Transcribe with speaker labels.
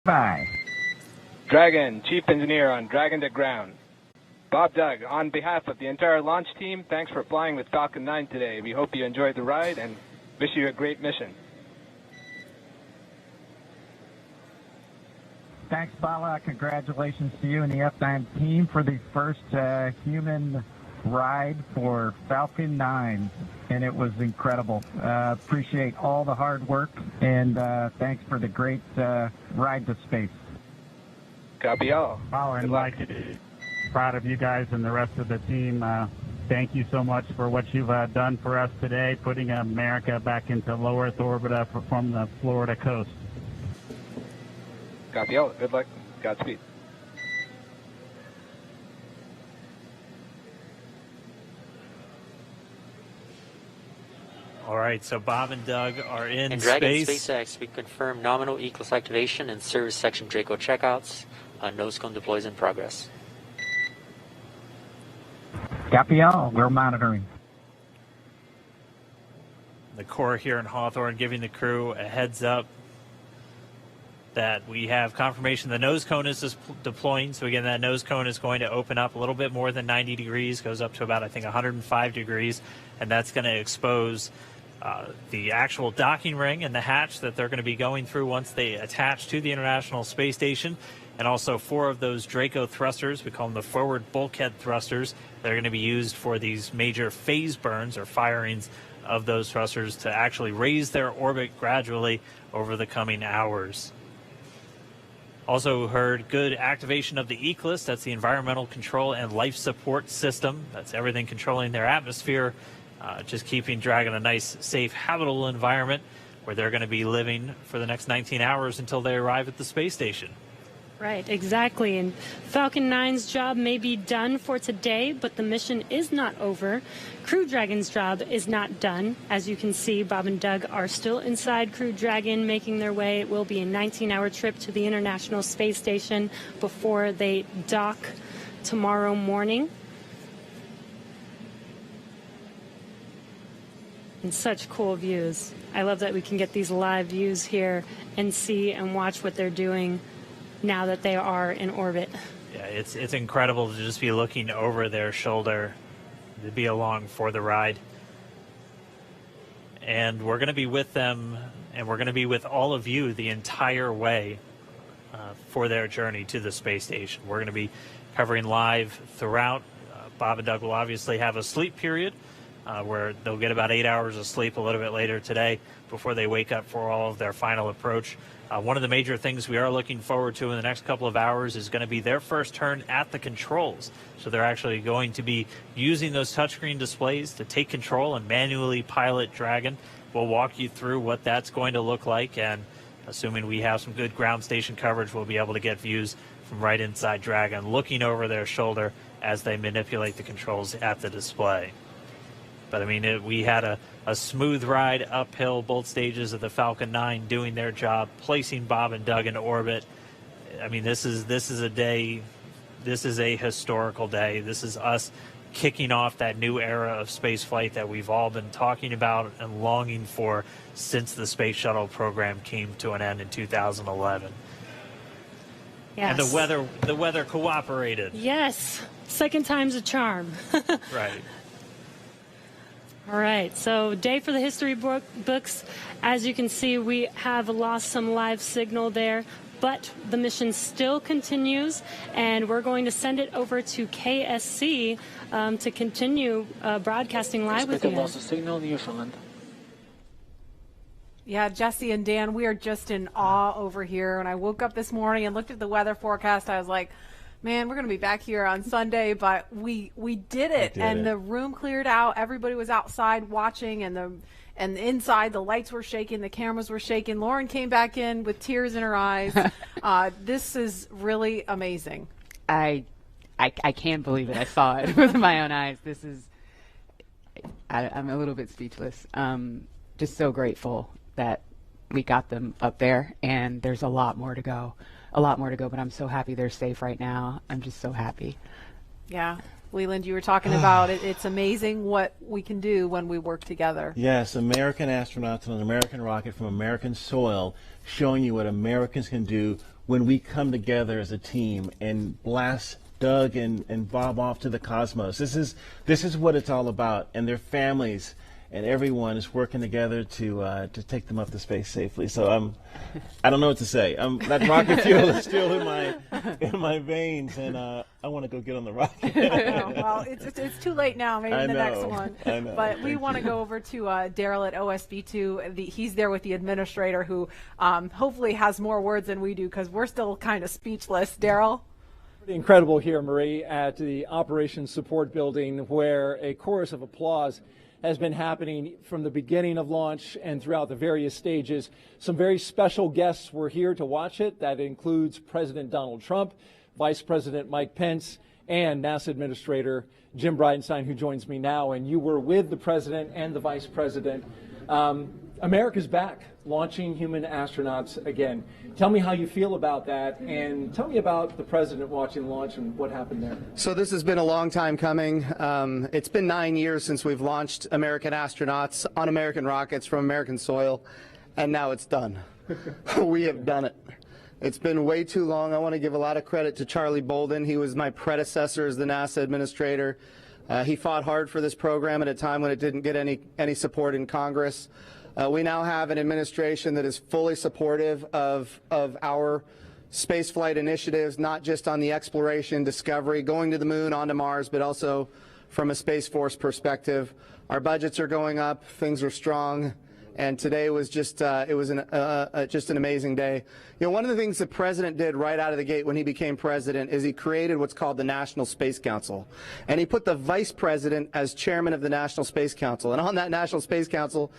Speaker 1: Bye.
Speaker 2: Dragon, Chief Engineer on Dragon to Ground. Bob Doug, on behalf of the entire launch team, thanks for flying with Falcon 9 today. We hope you enjoyed the ride and wish you a great mission.
Speaker 1: Thanks, Bala. Congratulations to you and the F9 team for the first human ride for Falcon 9, and it was incredible. Appreciate all the hard work, and thanks for the great ride to space.
Speaker 2: Copy all.
Speaker 3: Wow, and Mike, proud of you guys and the rest of the team. Thank you so much for what you've done for us today, putting America back into low Earth orbit from the Florida coast.
Speaker 2: Copy all. Good luck. Godspeed.
Speaker 4: All right, so Bob and Doug are in
Speaker 5: Dragon
Speaker 4: space.
Speaker 5: SpaceX, we confirm nominal ECLS activation and service section Draco checkouts. Nose cone deploys in progress.
Speaker 1: Copy all. We're monitoring.
Speaker 4: The Corps here in Hawthorne giving the crew a heads up that we have confirmation the nose cone is deploying. So again, that nose cone is going to open up a little bit more than 90 degrees, goes up to about, I think, 105 degrees, and that's going to expose the actual docking ring and the hatch that they're going to be going through once they attach to the International Space Station. And also 4 of those Draco thrusters, we call them the forward bulkhead thrusters, they're going to be used for these major phase burns or firings of those thrusters to actually raise their orbit gradually over the coming hours. Also heard good activation of the ECLS, that's the Environmental Control and Life Support System. That's everything controlling their atmosphere, just keeping Dragon a nice, safe, habitable environment where they're going to be living for the next 19 hours until they arrive at the space station.
Speaker 6: Right, exactly. And Falcon 9's job may be done for today, but the mission is not over. Crew Dragon's job is not done. As you can see, Bob and Doug are still inside Crew Dragon, making their way. It will be a 19-hour trip to the International Space Station before they dock tomorrow morning. And such cool views. I love that we can get these live views here and see and watch what they're doing now that they are in orbit.
Speaker 4: Yeah, it's incredible to just be looking over their shoulder, to be along for the ride. And we're going to be with them, and we're going to be with all of you the entire way for their journey to the space station. We're going to be covering live throughout. Bob and Doug will obviously have a sleep period where they'll get about 8 hours of sleep a little bit later today before they wake up for all of their final approach. One of the major things we are looking forward to in the next couple of hours is going to be their first turn at the controls. So they're actually going to be using those touchscreen displays to take control and manually pilot Dragon. We'll walk you through what that's going to look like, and assuming we have some good ground station coverage, we'll be able to get views from right inside Dragon, looking over their shoulder as they manipulate the controls at the display. But I mean, we had a smooth ride uphill, both stages of the Falcon 9 doing their job, placing Bob and Doug in orbit. I mean, this is a day, this is a historical day. This is us kicking off that new era of space flight that we've all been talking about and longing for since the Space Shuttle program came to an end in 2011.
Speaker 6: Yes.
Speaker 4: And the weather cooperated.
Speaker 6: Yes, second time's a charm.
Speaker 4: Right.
Speaker 6: All right, so day for the history books. As you can see, we have lost some live signal there, but the mission still continues, and we're going to send it over to KSC to continue broadcasting live with you.
Speaker 7: Lost of signal, Newfoundland.
Speaker 8: Yeah, Jesse and Dan, we are just in awe over here. When I woke up this morning and looked at the weather forecast, I was like, man, we're going to be back here on Sunday, but we did it. The room cleared out. Everybody was outside watching, and inside the lights were shaking, the cameras were shaking. Lauren came back in with tears in her eyes. This is really amazing.
Speaker 9: I can't believe it. I saw it with my own eyes. This is, I'm a little bit speechless. Just so grateful that we got them up there, and there's a lot more to go. But I'm so happy they're safe right now. I'm just so happy.
Speaker 8: Yeah. Leland, you were talking about it. It's amazing what we can do when we work together.
Speaker 7: Yes, American astronauts on an American rocket from American soil, showing you what Americans can do when we come together as a team and blast Doug and Bob off to the cosmos. This is what it's all about, and their families and everyone is working together to take them up to space safely. So I don't know what to say. That rocket fuel is still in my veins, and I want to go get on the rocket.
Speaker 8: Well, it's too late now. Maybe the next one.
Speaker 7: I know.
Speaker 8: But we want to go over to Daryl at OSB2. He's there with the administrator, who hopefully has more words than we do, because we're still kind of speechless. Daryl.
Speaker 10: Pretty incredible here, Marie, at the Operations Support Building, where a chorus of applause has been happening from the beginning of launch and throughout the various stages. Some very special guests were here to watch it. That includes President Donald Trump, Vice President Mike Pence, and NASA Administrator Jim Bridenstine, who joins me now. And you were with the President and the Vice President. America's back, launching human astronauts again. Tell me how you feel about that, and tell me about the President watching launch and what happened there.
Speaker 11: So this has been a long time coming. It's been 9 years since we've launched American astronauts on American rockets from American soil, and now it's done. We have done it. It's been way too long. I want to give a lot of credit to Charlie Bolden. He was my predecessor as the NASA administrator. He fought hard for this program at a time when it didn't get any support in Congress. We now have an administration that is fully supportive of our spaceflight initiatives, not just on the exploration, discovery, going to the moon, onto Mars, but also from a Space Force perspective. Our budgets are going up, things are strong, and today was just just an amazing day. You know, one of the things the President did right out of the gate when he became President is he created what's called the National Space Council, and he put the Vice President as chairman of the National Space Council. And on that National Space Council,